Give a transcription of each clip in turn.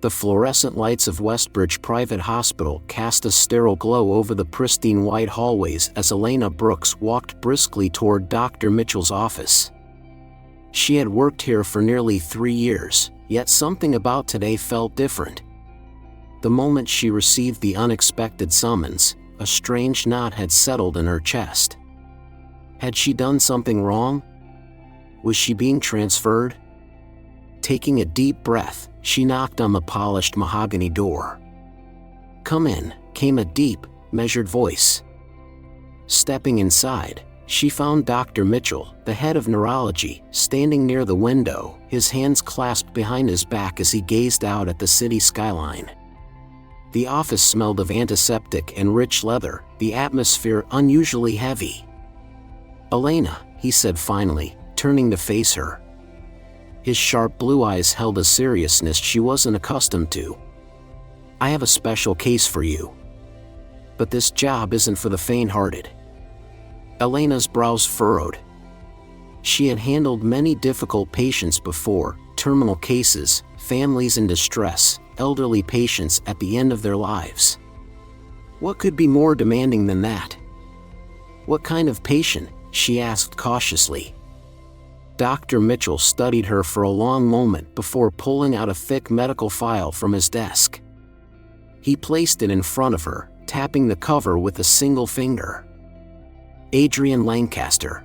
The fluorescent lights of Westbridge Private Hospital cast a sterile glow over the pristine white hallways as Elena Brooks walked briskly toward Dr. Mitchell's office. She had worked here for nearly 3 years, yet something about today felt different. The moment she received the unexpected summons, a strange knot had settled in her chest. Had she done something wrong? Was she being transferred? Taking a deep breath, she knocked on the polished mahogany door. "Come in," came a deep, measured voice. Stepping inside, she found Dr. Mitchell, the head of neurology, standing near the window, his hands clasped behind his back as he gazed out at the city skyline. The office smelled of antiseptic and rich leather, the atmosphere unusually heavy. "Elena," he said finally, turning to face her. His sharp blue eyes held a seriousness she wasn't accustomed to. "I have a special case for you. But this job isn't for the faint-hearted." Elena's brows furrowed. She had handled many difficult patients before, terminal cases, families in distress, elderly patients at the end of their lives. What could be more demanding than that? "What kind of patient?" she asked cautiously. Dr. Mitchell studied her for a long moment before pulling out a thick medical file from his desk. He placed it in front of her, tapping the cover with a single finger. "Adrian Lancaster."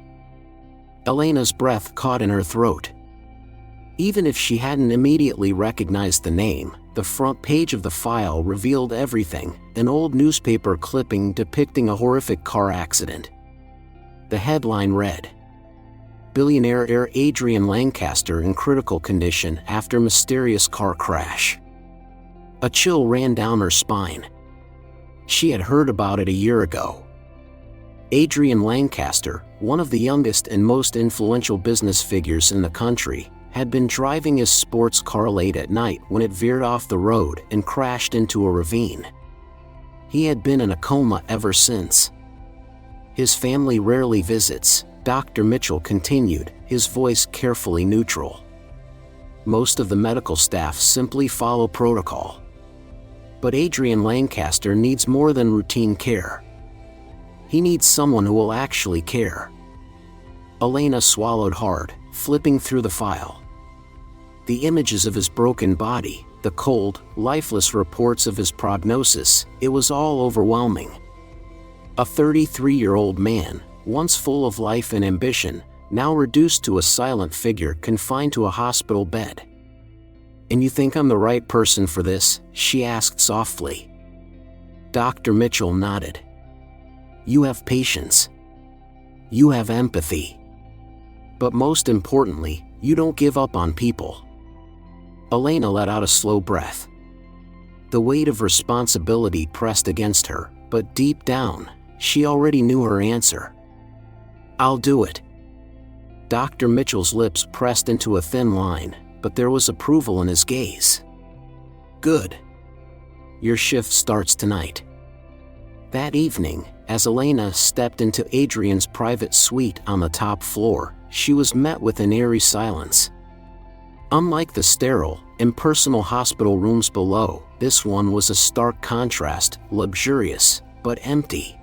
Elena's breath caught in her throat. Even if she hadn't immediately recognized the name, the front page of the file revealed everything, an old newspaper clipping depicting a horrific car accident. The headline read, "Billionaire heir Adrian Lancaster in critical condition after mysterious car crash." A chill ran down her spine. She had heard about it a year ago. Adrian Lancaster, one of the youngest and most influential business figures in the country, had been driving his sports car late at night when it veered off the road and crashed into a ravine. He had been in a coma ever since. "His family rarely visits," Dr. Mitchell continued, his voice carefully neutral. "Most of the medical staff simply follow protocol. But Adrian Lancaster needs more than routine care. He needs someone who will actually care." Elena swallowed hard, flipping through the file. The images of his broken body, the cold, lifeless reports of his prognosis, it was all overwhelming. A 33-year-old man, once full of life and ambition, now reduced to a silent figure confined to a hospital bed. "And you think I'm the right person for this?" she asked softly. Dr. Mitchell nodded. "You have patience. You have empathy. But most importantly, you don't give up on people." Elena let out a slow breath. The weight of responsibility pressed against her, but deep down, she already knew her answer. "I'll do it." Dr. Mitchell's lips pressed into a thin line, but there was approval in his gaze. "Good. Your shift starts tonight." That evening, as Elena stepped into Adrian's private suite on the top floor, she was met with an eerie silence. Unlike the sterile, impersonal hospital rooms below, this one was a stark contrast, luxurious, but empty.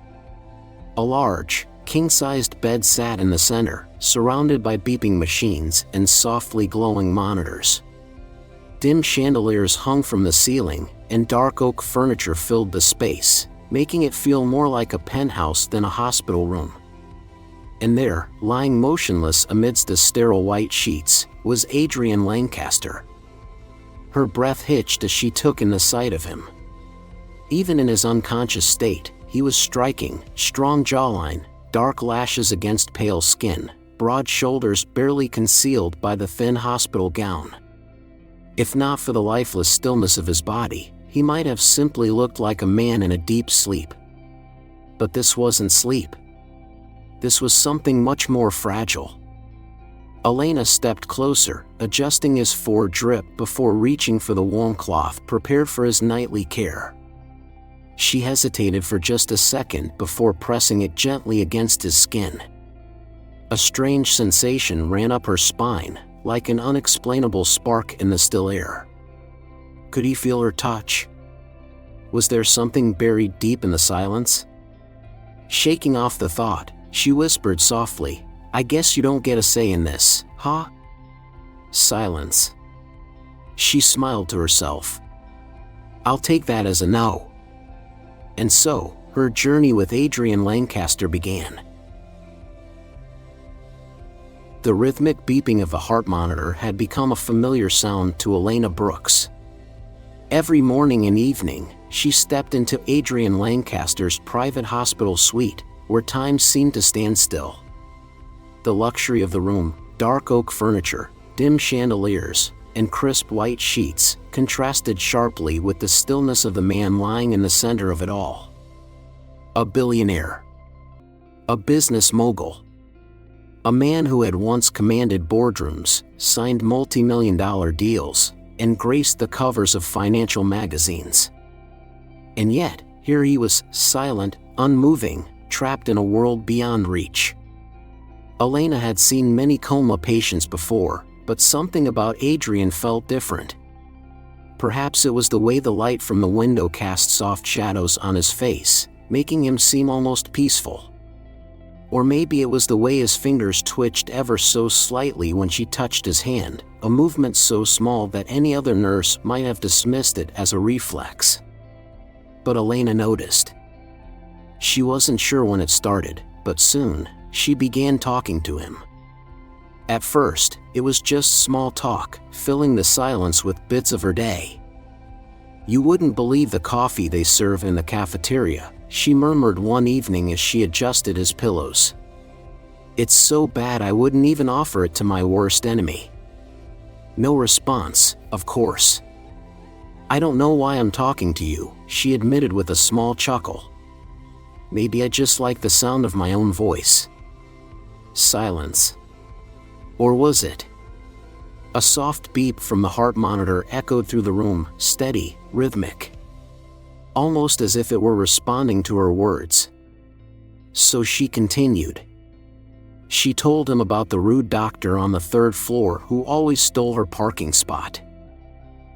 A large, king-sized bed sat in the center, surrounded by beeping machines and softly glowing monitors. Dim chandeliers hung from the ceiling, and dark oak furniture filled the space, making it feel more like a penthouse than a hospital room. And there, lying motionless amidst the sterile white sheets, was Adrian Lancaster. Her breath hitched as she took in the sight of him. Even in his unconscious state, he was striking, strong jawline, dark lashes against pale skin, broad shoulders barely concealed by the thin hospital gown. If not for the lifeless stillness of his body, he might have simply looked like a man in a deep sleep. But this wasn't sleep. This was something much more fragile. Elena stepped closer, adjusting his fore-drip before reaching for the warm cloth prepared for his nightly care. She hesitated for just a second before pressing it gently against his skin. A strange sensation ran up her spine, like an unexplainable spark in the still air. Could he feel her touch? Was there something buried deep in the silence? Shaking off the thought, she whispered softly, "I guess you don't get a say in this, huh?" Silence. She smiled to herself. "I'll take that as a no." And so, her journey with Adrian Lancaster began. The rhythmic beeping of the heart monitor had become a familiar sound to Elena Brooks. Every morning and evening, she stepped into Adrian Lancaster's private hospital suite, where time seemed to stand still. The luxury of the room, dark oak furniture, dim chandeliers, and crisp white sheets, contrasted sharply with the stillness of the man lying in the center of it all. A billionaire. A business mogul. A man who had once commanded boardrooms, signed multi-million-dollar deals, and graced the covers of financial magazines. And yet, here he was, silent, unmoving, trapped in a world beyond reach. Elena had seen many coma patients before, but something about Adrian felt different. Perhaps it was the way the light from the window cast soft shadows on his face, making him seem almost peaceful. Or maybe it was the way his fingers twitched ever so slightly when she touched his hand, a movement so small that any other nurse might have dismissed it as a reflex. But Elena noticed. She wasn't sure when it started, but soon, she began talking to him. At first, it was just small talk, filling the silence with bits of her day. "You wouldn't believe the coffee they serve in the cafeteria," she murmured one evening as she adjusted his pillows. "It's so bad I wouldn't even offer it to my worst enemy." No response, of course. "I don't know why I'm talking to you," she admitted with a small chuckle. "Maybe I just like the sound of my own voice." Silence. Or was it? A soft beep from the heart monitor echoed through the room, steady, rhythmic. Almost as if it were responding to her words. So she continued. She told him about the rude doctor on the third floor who always stole her parking spot.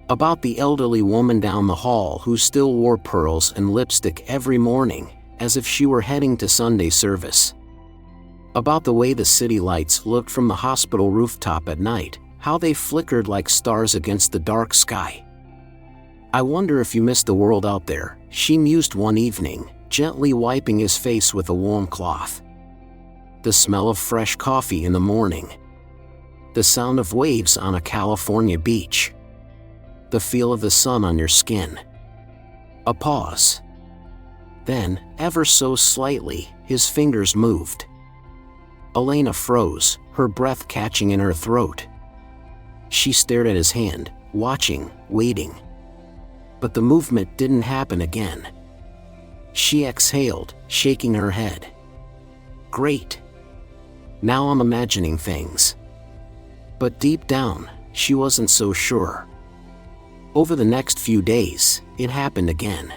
About the elderly woman down the hall who still wore pearls and lipstick every morning, as if she were heading to Sunday service. About the way the city lights looked from the hospital rooftop at night, how they flickered like stars against the dark sky. "I wonder if you miss the world out there," she mused one evening, gently wiping his face with a warm cloth. The smell of fresh coffee in the morning. The sound of waves on a California beach. The feel of the sun on your skin. A pause. Then, ever so slightly, his fingers moved. Elena froze, her breath catching in her throat. She stared at his hand, watching, waiting. But the movement didn't happen again. She exhaled, shaking her head. Great. Now I'm imagining things. But deep down, she wasn't so sure. Over the next few days, it happened again.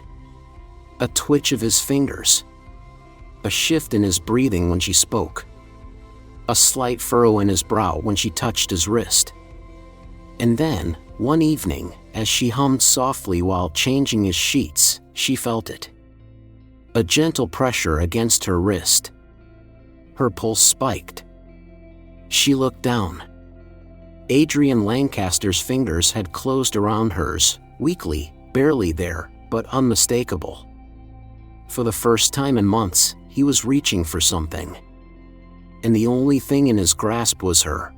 A twitch of his fingers. A shift in his breathing when she spoke. A slight furrow in his brow when she touched his wrist. And then, one evening, as she hummed softly while changing his sheets, she felt it. A gentle pressure against her wrist. Her pulse spiked. She looked down. Adrian Lancaster's fingers had closed around hers, weakly, barely there, but unmistakable. For the first time in months, he was reaching for something. And the only thing in his grasp was her.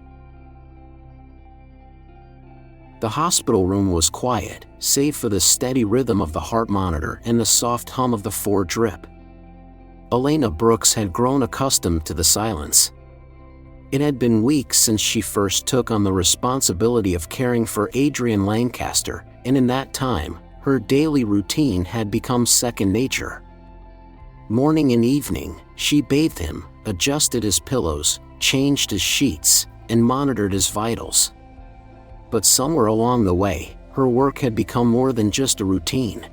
The hospital room was quiet, save for the steady rhythm of the heart monitor and the soft hum of the Ford drip. Elena Brooks had grown accustomed to the silence. It had been weeks since she first took on the responsibility of caring for Adrian Lancaster, and in that time, her daily routine had become second nature. Morning and evening, she bathed him, adjusted his pillows, changed his sheets, and monitored his vitals. But somewhere along the way, her work had become more than just a routine.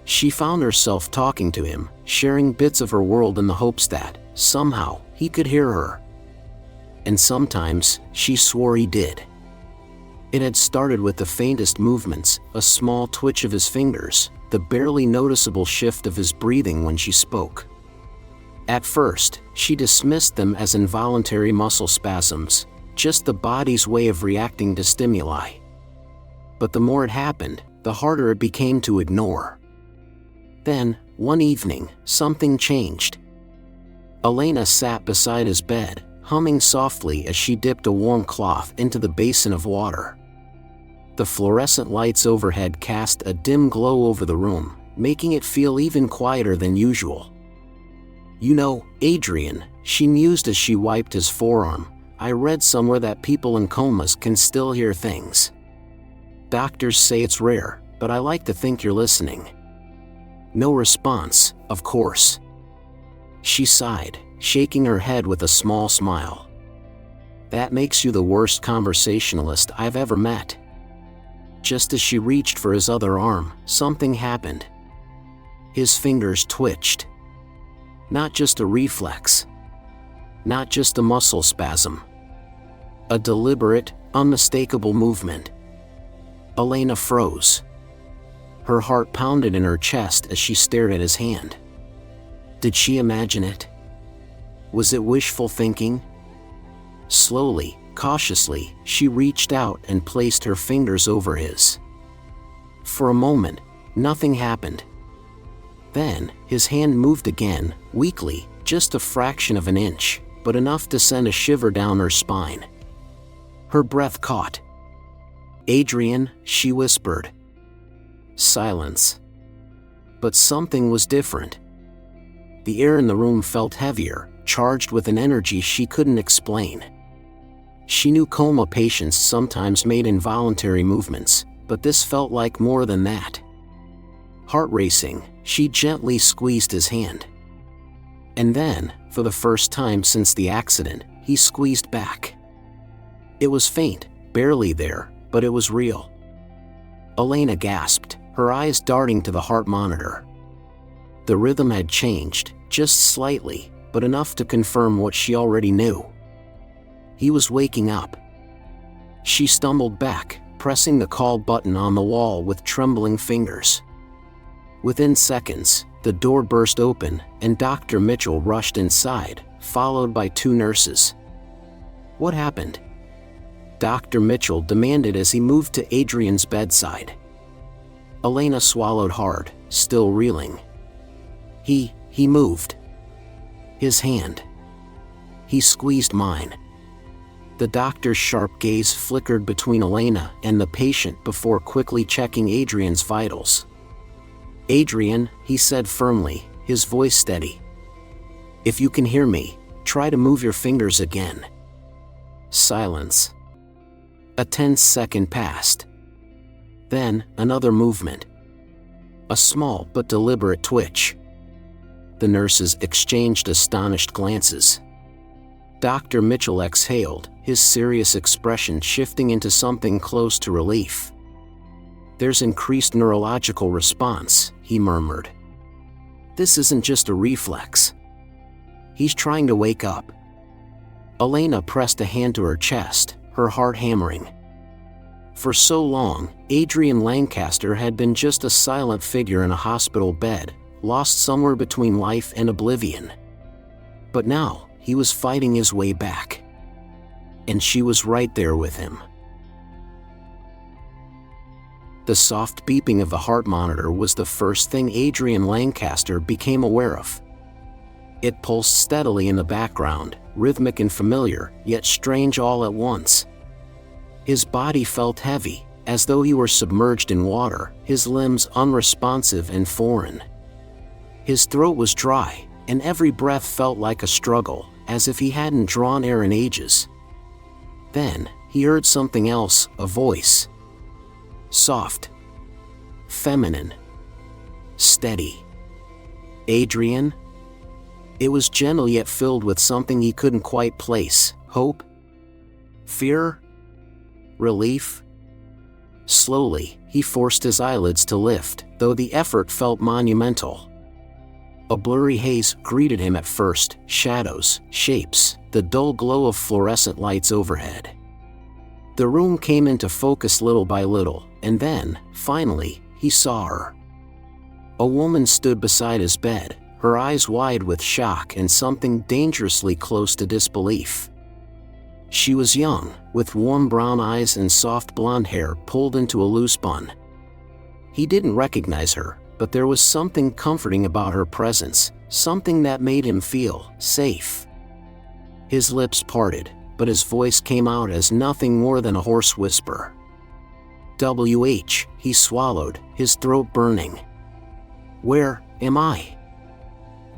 She found herself talking to him, sharing bits of her world in the hopes that, somehow, he could hear her. And sometimes, she swore he did. It had started with the faintest movements, a small twitch of his fingers, the barely noticeable shift of his breathing when she spoke. At first, she dismissed them as involuntary muscle spasms, just the body's way of reacting to stimuli. But the more it happened, the harder it became to ignore. Then, one evening, something changed. Elena sat beside his bed, humming softly as she dipped a warm cloth into the basin of water. The fluorescent lights overhead cast a dim glow over the room, making it feel even quieter than usual. "You know, Adrian," she mused as she wiped his forearm, "I read somewhere that people in comas can still hear things. Doctors say it's rare, but I like to think you're listening." No response, of course. She sighed, shaking her head with a small smile. "That makes you the worst conversationalist I've ever met." Just as she reached for his other arm, something happened. His fingers twitched. Not just a reflex. Not just a muscle spasm. A deliberate, unmistakable movement. Elena froze. Her heart pounded in her chest as she stared at his hand. Did she imagine it? Was it wishful thinking? Slowly, cautiously, she reached out and placed her fingers over his. For a moment, nothing happened. Then, his hand moved again, weakly, just a fraction of an inch, but enough to send a shiver down her spine. Her breath caught. "Adrian," she whispered. Silence. But something was different. The air in the room felt heavier, charged with an energy she couldn't explain. She knew coma patients sometimes made involuntary movements, but this felt like more than that. Heart racing, she gently squeezed his hand. And then, for the first time since the accident, he squeezed back. It was faint, barely there, but it was real. Elena gasped, her eyes darting to the heart monitor. The rhythm had changed, just slightly, but enough to confirm what she already knew. He was waking up. She stumbled back, pressing the call button on the wall with trembling fingers. Within seconds, the door burst open, and Dr. Mitchell rushed inside, followed by 2 nurses. "What happened?" Dr. Mitchell demanded as he moved to Adrian's bedside. Elena swallowed hard, still reeling. He moved. His hand. He squeezed mine. The doctor's sharp gaze flickered between Elena and the patient before quickly checking Adrian's vitals. "Adrian," he said firmly, his voice steady. "If you can hear me, try to move your fingers again." Silence. A tense second passed. Then, another movement. A small but deliberate twitch. The nurses exchanged astonished glances. Dr. Mitchell exhaled, his serious expression shifting into something close to relief. "There's increased neurological response," he murmured. "This isn't just a reflex. He's trying to wake up." Elena pressed a hand to her chest, her heart hammering. For so long, Adrian Lancaster had been just a silent figure in a hospital bed, lost somewhere between life and oblivion. But now, he was fighting his way back. And she was right there with him. The soft beeping of the heart monitor was the first thing Adrian Lancaster became aware of. It pulsed steadily in the background, rhythmic and familiar, yet strange all at once. His body felt heavy, as though he were submerged in water, his limbs unresponsive and foreign. His throat was dry, and every breath felt like a struggle, as if he hadn't drawn air in ages. Then, he heard something else, a voice. Soft. Feminine. Steady. "Adrian?" It was gentle yet filled with something he couldn't quite place. Hope? Fear? Relief? Slowly, he forced his eyelids to lift, though the effort felt monumental. A blurry haze greeted him at first, shadows, shapes, the dull glow of fluorescent lights overhead. The room came into focus little by little, and then, finally, he saw her. A woman stood beside his bed, her eyes wide with shock and something dangerously close to disbelief. She was young, with warm brown eyes and soft blonde hair pulled into a loose bun. He didn't recognize her, but there was something comforting about her presence, something that made him feel safe. His lips parted, but his voice came out as nothing more than a hoarse whisper. "WH," he swallowed, his throat burning. "Where am I?"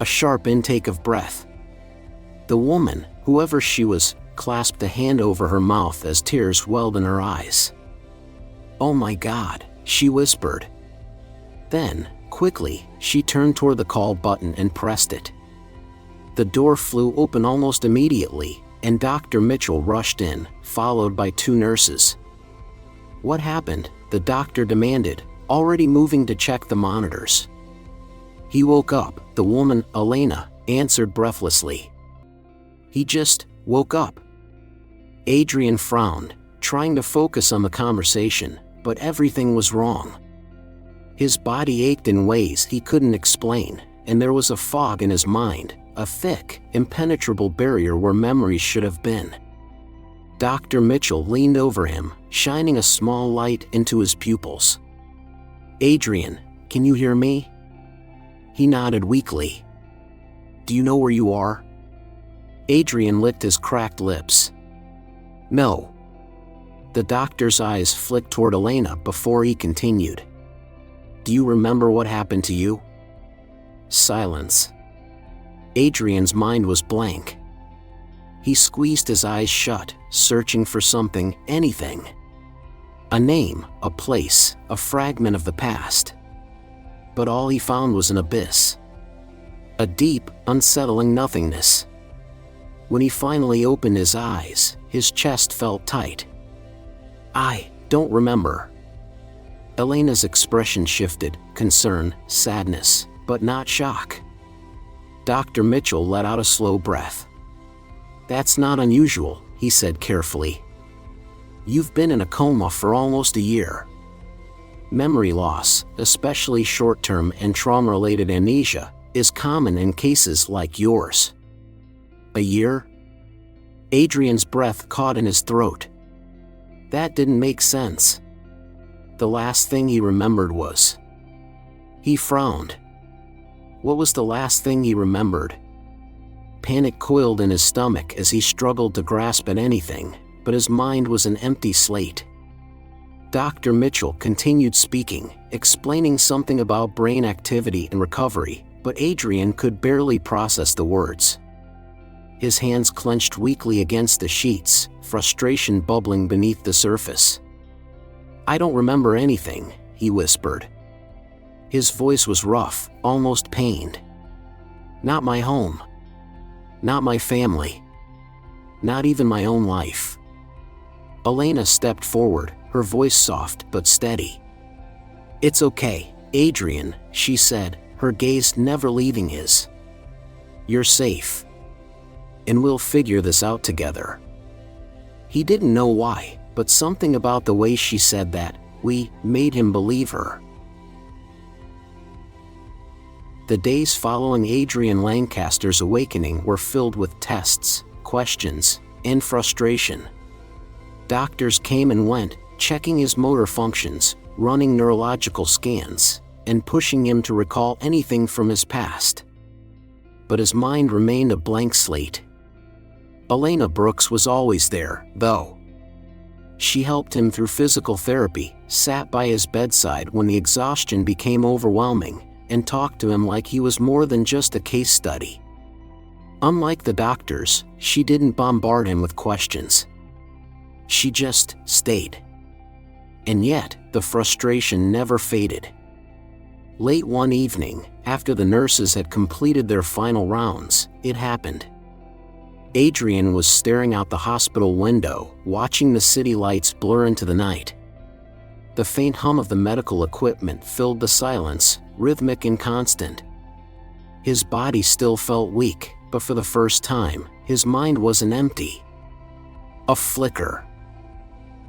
A sharp intake of breath. The woman, whoever she was, clasped a hand over her mouth as tears welled in her eyes. "Oh my God," she whispered. Then, quickly, she turned toward the call button and pressed it. The door flew open almost immediately, and Dr. Mitchell rushed in, followed by 2 nurses. "What happened?" the doctor demanded, already moving to check the monitors. "He woke up," the woman, Elena, answered breathlessly. "He just woke up." Adrian frowned, trying to focus on the conversation, but everything was wrong. His body ached in ways he couldn't explain, and there was a fog in his mind, a thick, impenetrable barrier where memories should have been. Dr. Mitchell leaned over him, shining a small light into his pupils. "Adrian, can you hear me?" He nodded weakly. "Do you know where you are?" Adrian licked his cracked lips. "No." The doctor's eyes flicked toward Elena before he continued. "Do you remember what happened to you?" Silence. Adrian's mind was blank. He squeezed his eyes shut, searching for something, anything. A name, a place, a fragment of the past. But all he found was an abyss. A deep, unsettling nothingness. When he finally opened his eyes, his chest felt tight. "I don't remember." Elena's expression shifted, concern, sadness, but not shock. Dr. Mitchell let out a slow breath. "That's not unusual," he said carefully. "You've been in a coma for almost a year. Memory loss, especially short-term and trauma-related amnesia, is common in cases like yours." "A year?" Adrian's breath caught in his throat. That didn't make sense. The last thing he remembered was... He frowned. What was the last thing he remembered? Panic coiled in his stomach as he struggled to grasp at anything, but his mind was an empty slate. Dr. Mitchell continued speaking, explaining something about brain activity and recovery, but Adrian could barely process the words. His hands clenched weakly against the sheets, frustration bubbling beneath the surface. "I don't remember anything," he whispered. His voice was rough, almost pained. "Not my home. Not my family. Not even my own life." Elena stepped forward, her voice soft but steady. "It's okay, Adrian," she said, her gaze never leaving his. "You're safe. And we'll figure this out together." He didn't know why, but something about the way she said that, made him believe her. The days following Adrian Lancaster's awakening were filled with tests, questions, and frustration. Doctors came and went, checking his motor functions, running neurological scans, and pushing him to recall anything from his past. But his mind remained a blank slate. Elena Brooks was always there, though. She helped him through physical therapy, sat by his bedside when the exhaustion became overwhelming, and talked to him like he was more than just a case study. Unlike the doctors, she didn't bombard him with questions. She just stayed. And yet, the frustration never faded. Late one evening, after the nurses had completed their final rounds, it happened. Adrian was staring out the hospital window, watching the city lights blur into the night. The faint hum of the medical equipment filled the silence, rhythmic and constant. His body still felt weak, but for the first time, his mind wasn't empty. A flicker.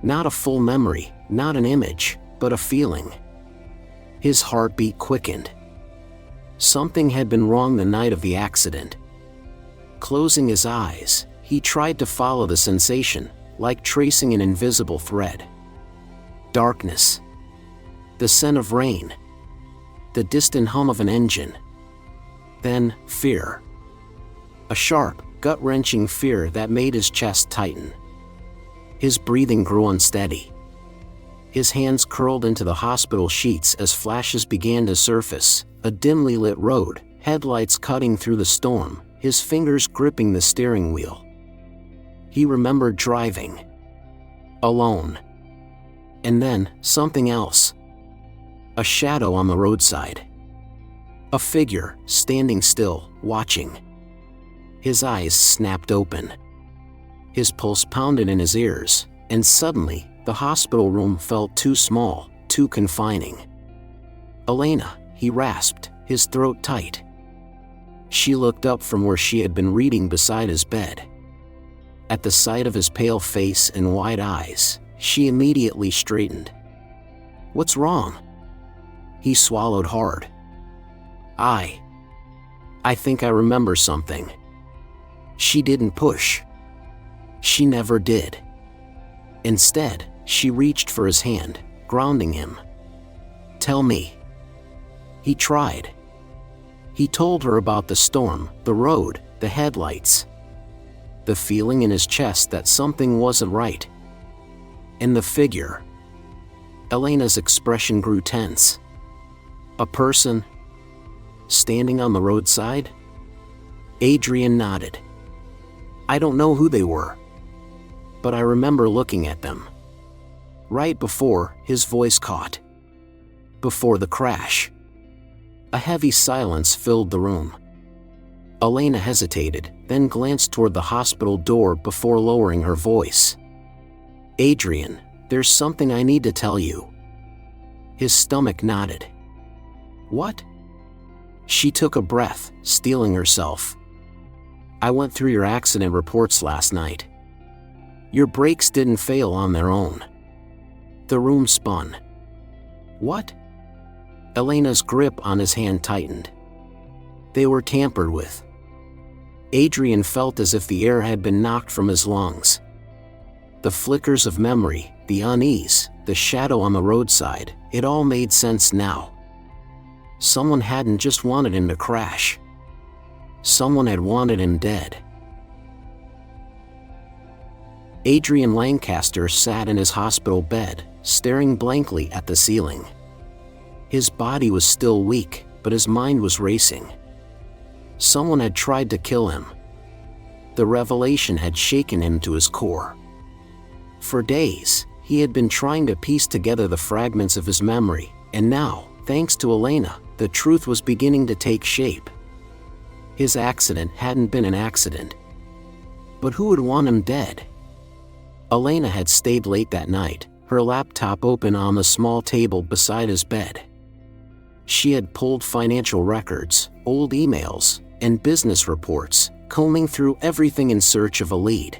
Not a full memory, not an image, but a feeling. His heartbeat quickened. Something had been wrong the night of the accident. Closing his eyes, he tried to follow the sensation, like tracing an invisible thread. Darkness. The scent of rain. The distant hum of an engine. Then, fear. A sharp, gut-wrenching fear that made his chest tighten. His breathing grew unsteady. His hands curled into the hospital sheets as flashes began to surface, a dimly lit road, headlights cutting through the storm, his fingers gripping the steering wheel. He remembered driving. Alone. And then, something else. A shadow on the roadside. A figure, standing still, watching. His eyes snapped open. His pulse pounded in his ears, and suddenly, the hospital room felt too small, too confining. "Elena," he rasped, his throat tight. She looked up from where she had been reading beside his bed. At the sight of his pale face and wide eyes, she immediately straightened. "What's wrong?" He swallowed hard. I think I remember something." She didn't push. She never did. Instead, she reached for his hand, grounding him. "Tell me." He tried. He told her about the storm, the road, the headlights. The feeling in his chest that something wasn't right. And the figure. Elena's expression grew tense. A person? Standing on the roadside? Adrian nodded. "I don't know who they were. But I remember looking at them. Right before," his voice caught. "Before the crash." A heavy silence filled the room. Elena hesitated, then glanced toward the hospital door before lowering her voice. "Adrian, there's something I need to tell you." His stomach nodded. "What?" She took a breath, steeling herself. "I went through your accident reports last night. Your brakes didn't fail on their own." The room spun. "What?" Elena's grip on his hand tightened. "They were tampered with." Adrian felt as if the air had been knocked from his lungs. The flickers of memory, the unease, the shadow on the roadside, it all made sense now. Someone hadn't just wanted him to crash. Someone had wanted him dead. Adrian Lancaster sat in his hospital bed, staring blankly at the ceiling. His body was still weak, but his mind was racing. Someone had tried to kill him. The revelation had shaken him to his core. For days, he had been trying to piece together the fragments of his memory, and now, thanks to Elena, the truth was beginning to take shape. His accident hadn't been an accident. But who would want him dead? Elena had stayed late that night, her laptop open on the small table beside his bed. She had pulled financial records, old emails, and business reports, combing through everything in search of a lead.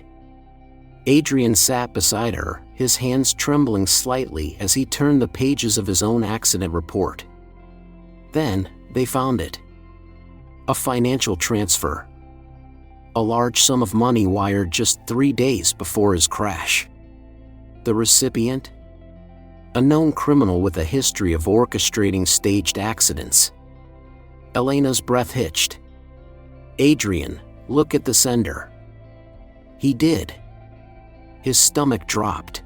Adrian sat beside her, his hands trembling slightly as he turned the pages of his own accident report. Then, they found it. A financial transfer. A large sum of money wired just 3 days before his crash. The recipient? A known criminal with a history of orchestrating staged accidents. Elena's breath hitched. "Adrian, look at the sender." He did. His stomach dropped.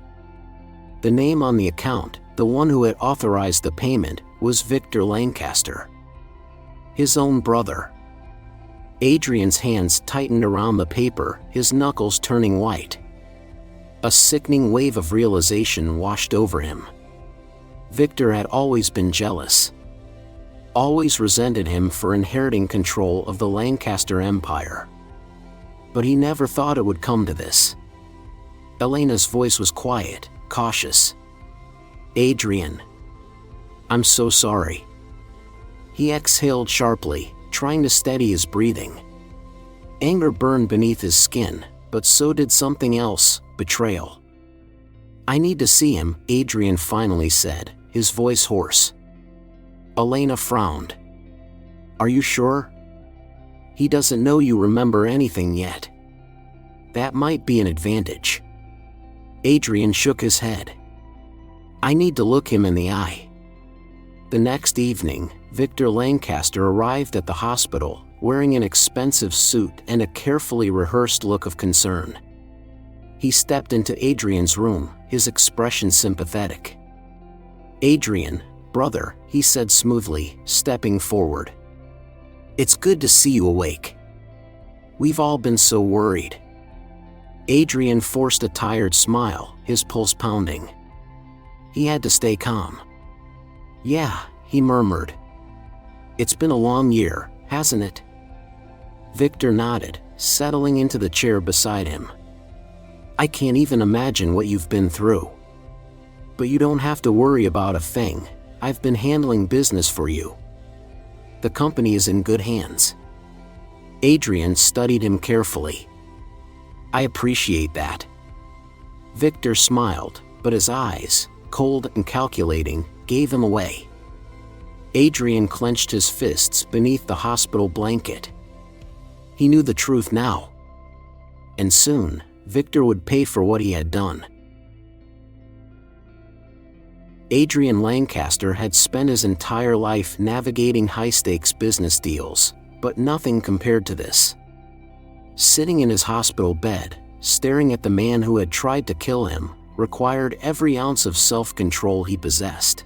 The name on the account, the one who had authorized the payment, was Victor Lancaster. His own brother. Adrian's hands tightened around the paper, his knuckles turning white. A sickening wave of realization washed over him. Victor had always been jealous. Always resented him for inheriting control of the Lancaster empire. But he never thought it would come to this. Elena's voice was quiet, cautious. "Adrian. I'm so sorry." He exhaled sharply, trying to steady his breathing. Anger burned beneath his skin, but so did something else, betrayal. "I need to see him," Adrian finally said, his voice hoarse. Elena frowned. "Are you sure? He doesn't know you remember anything yet." "That might be an advantage." Adrian shook his head. "I need to look him in the eye." The next evening, Victor Lancaster arrived at the hospital, wearing an expensive suit and a carefully rehearsed look of concern. He stepped into Adrian's room, his expression sympathetic. "Adrian, brother," he said smoothly, stepping forward. "It's good to see you awake. We've all been so worried." Adrian forced a tired smile, his pulse pounding. He had to stay calm. "Yeah," he murmured. "It's been a long year, hasn't it?" Victor nodded, settling into the chair beside him. "I can't even imagine what you've been through. But you don't have to worry about a thing. I've been handling business for you. The company is in good hands." Adrian studied him carefully. "I appreciate that." Victor smiled, but his eyes, cold and calculating, gave him away. Adrian clenched his fists beneath the hospital blanket. He knew the truth now. And soon, Victor would pay for what he had done. Adrian Lancaster had spent his entire life navigating high-stakes business deals, but nothing compared to this. Sitting in his hospital bed, staring at the man who had tried to kill him, required every ounce of self-control he possessed.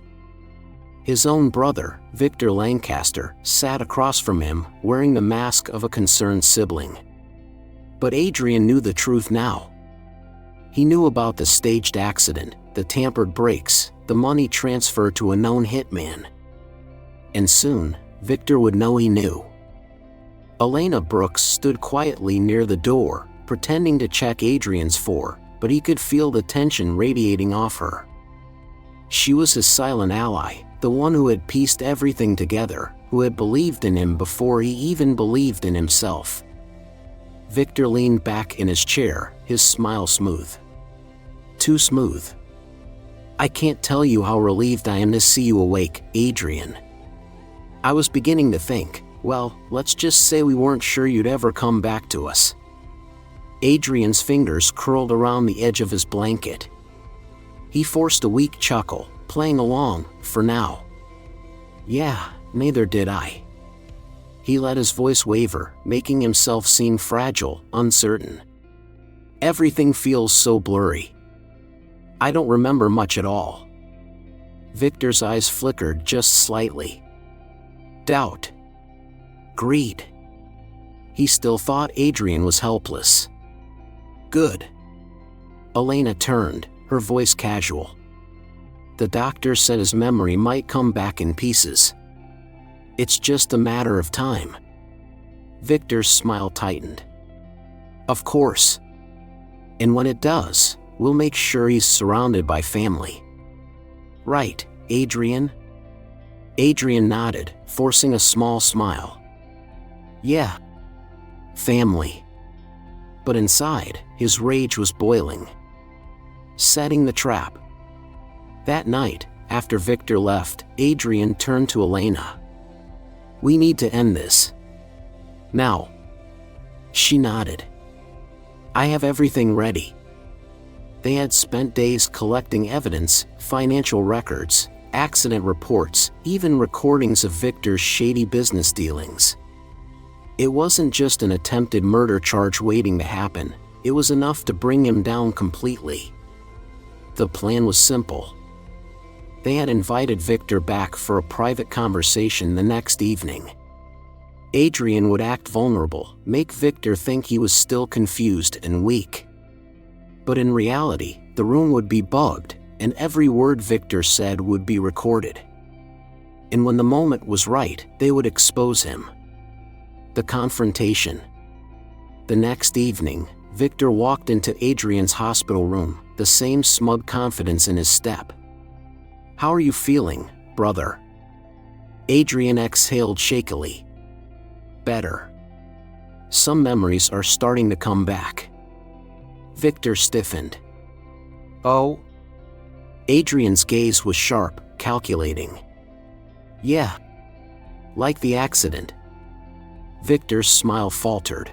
His own brother, Victor Lancaster, sat across from him, wearing the mask of a concerned sibling. But Adrian knew the truth now. He knew about the staged accident, the tampered brakes, the money transfer to a known hitman. And soon, Victor would know he knew. Elena Brooks stood quietly near the door, pretending to check Adrian's phone, but he could feel the tension radiating off her. She was his silent ally, the one who had pieced everything together, who had believed in him before he even believed in himself. Victor leaned back in his chair, his smile smooth. Too smooth. "I can't tell you how relieved I am to see you awake, Adrian. I was beginning to think, well, let's just say we weren't sure you'd ever come back to us." Adrian's fingers curled around the edge of his blanket. He forced a weak chuckle, playing along, for now. "Yeah, neither did I." He let his voice waver, making himself seem fragile, uncertain. "Everything feels so blurry. I don't remember much at all." Victor's eyes flickered just slightly. Doubt. Greed. He still thought Adrian was helpless. "Good." Elena turned, her voice casual. "The doctor said his memory might come back in pieces. It's just a matter of time." Victor's smile tightened. "Of course. And when it does, we'll make sure he's surrounded by family. Right, Adrian?" Adrian nodded, forcing a small smile. "Yeah. Family." But inside, his rage was boiling. Setting the trap. That night, after Victor left, Adrian turned to Elena. "We need to end this. Now." She nodded. "I have everything ready." They had spent days collecting evidence, financial records, accident reports, even recordings of Victor's shady business dealings. It wasn't just an attempted murder charge waiting to happen, it was enough to bring him down completely. The plan was simple. They had invited Victor back for a private conversation the next evening. Adrian would act vulnerable, make Victor think he was still confused and weak. But in reality, the room would be bugged, and every word Victor said would be recorded. And when the moment was right, they would expose him. The confrontation. The next evening, Victor walked into Adrian's hospital room, the same smug confidence in his step. "How are you feeling, brother?" Adrian exhaled shakily. "Better. Some memories are starting to come back." Victor stiffened. "Oh? Adrian's gaze was sharp, calculating. Yeah. Like the accident. Victor's smile faltered.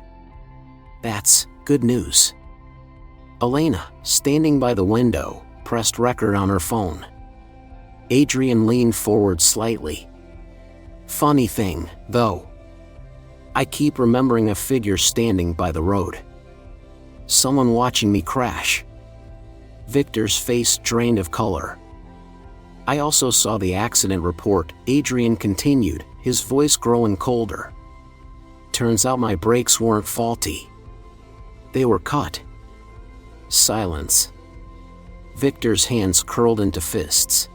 That's good news. Elena, standing by the window, pressed record on her phone. Adrian leaned forward slightly. Funny thing, though. I keep remembering a figure standing by the road. Someone watching me crash. Victor's face drained of color. I also saw the accident report, Adrian continued, his voice growing colder. Turns out my brakes weren't faulty. They were cut. Silence. Victor's hands curled into fists.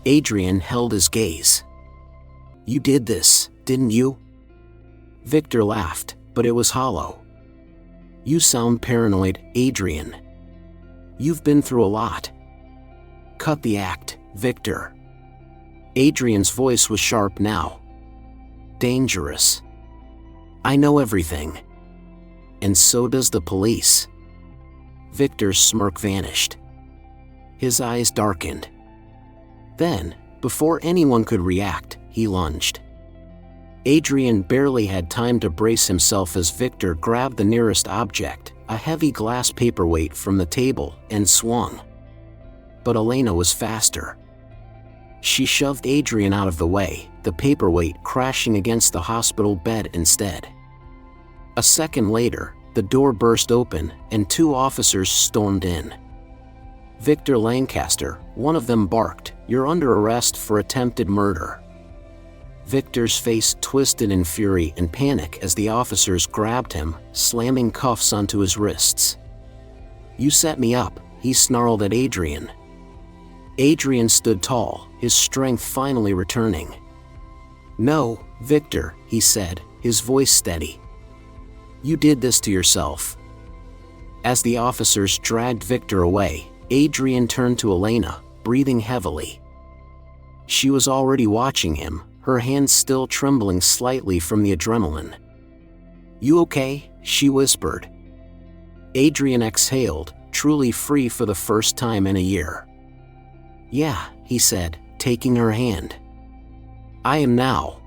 Adrian held his gaze. You did this, didn't you? Victor laughed, but it was hollow. You sound paranoid, Adrian. You've been through a lot. Cut the act, Victor. Adrian's voice was sharp now. Dangerous. I know everything. And so does the police. Victor's smirk vanished. His eyes darkened. Then, before anyone could react, he lunged. Adrian barely had time to brace himself as Victor grabbed the nearest object, a heavy glass paperweight from the table, and swung. But Elena was faster. She shoved Adrian out of the way, the paperweight crashing against the hospital bed instead. A second later, the door burst open, and 2 officers stormed in. Victor Lancaster, one of them barked, "You're under arrest for attempted murder." Victor's face twisted in fury and panic as the officers grabbed him, slamming cuffs onto his wrists. You set me up, he snarled at Adrian. Adrian stood tall, his strength finally returning. No, Victor, he said, his voice steady. You did this to yourself. As the officers dragged Victor away, Adrian turned to Elena, breathing heavily. She was already watching him, her hands still trembling slightly from the adrenaline. You okay? She whispered. Adrian exhaled, truly free for the first time in a year. Yeah, he said, taking her hand. I am now.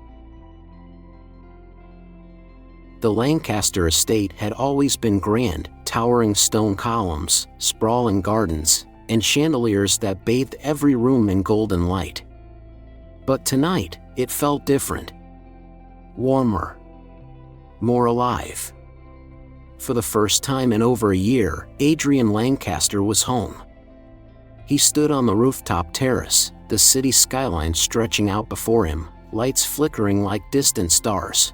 The Lancaster estate had always been grand, towering stone columns, sprawling gardens, and chandeliers that bathed every room in golden light. But tonight, it felt different. Warmer. More alive. For the first time in over a year, Adrian Lancaster was home. He stood on the rooftop terrace, the city skyline stretching out before him, lights flickering like distant stars.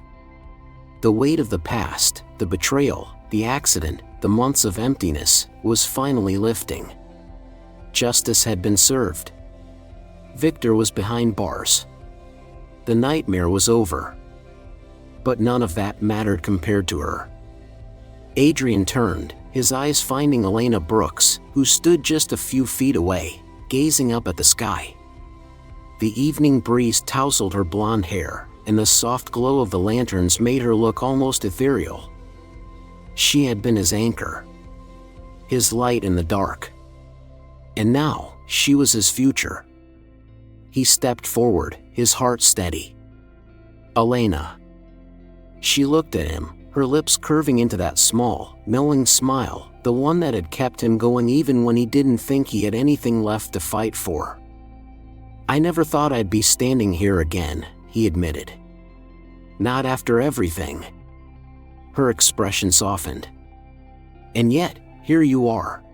The weight of the past, the betrayal, the accident, the months of emptiness, was finally lifting. Justice had been served. Victor was behind bars. The nightmare was over. But none of that mattered compared to her. Adrian turned, his eyes finding Elena Brooks, who stood just a few feet away, gazing up at the sky. The evening breeze tousled her blonde hair, and the soft glow of the lanterns made her look almost ethereal. She had been his anchor. His light in the dark. And now, she was his future. He stepped forward, his heart steady. Elena. She looked at him, her lips curving into that small, knowing smile, the one that had kept him going even when he didn't think he had anything left to fight for. I never thought I'd be standing here again, he admitted. Not after everything. Her expression softened. And yet, here you are.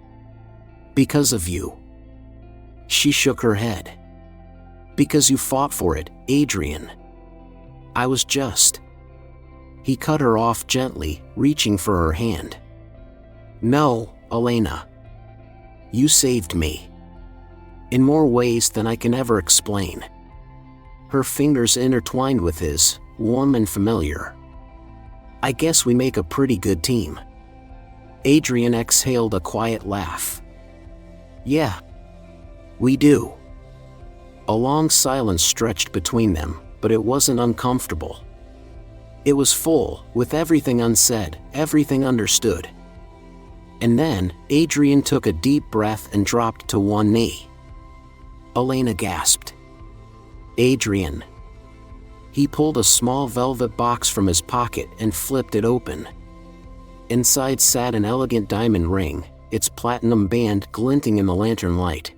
Because of you. She shook her head. Because you fought for it, Adrian. I was just. He cut her off gently, reaching for her hand. No, Elena. You saved me. In more ways than I can ever explain. Her fingers intertwined with his, warm and familiar. I guess we make a pretty good team. Adrian exhaled a quiet laugh. Yeah. We do. A long silence stretched between them, but it wasn't uncomfortable. It was full, with everything unsaid, everything understood. And then, Adrian took a deep breath and dropped to one knee. Elena gasped. Adrian. He pulled a small velvet box from his pocket and flipped it open. Inside sat an elegant diamond ring, its platinum band glinting in the lantern light.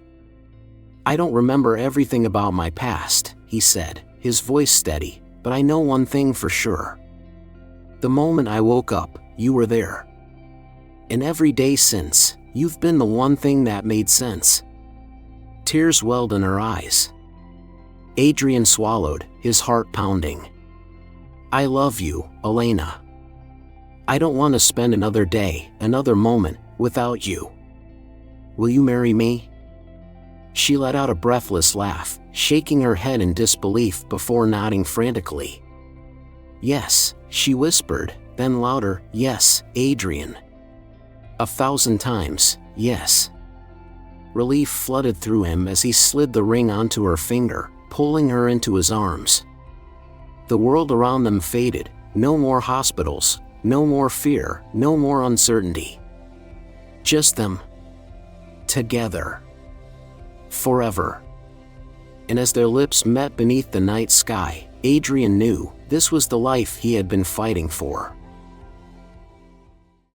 I don't remember everything about my past, he said, his voice steady, but I know one thing for sure. The moment I woke up, you were there. And every day since, you've been the one thing that made sense. Tears welled in her eyes. Adrian swallowed, his heart pounding. I love you, Elena. I don't want to spend another day, another moment, without you. Will you marry me? She let out a breathless laugh, shaking her head in disbelief before nodding frantically. Yes, she whispered, then louder, yes, Adrian. 1,000 times, yes. Relief flooded through him as he slid the ring onto her finger, pulling her into his arms. The world around them faded, no more hospitals, no more fear, no more uncertainty. Just them. Together. Forever. And as their lips met beneath the night sky, Adrian knew this was the life he had been fighting for.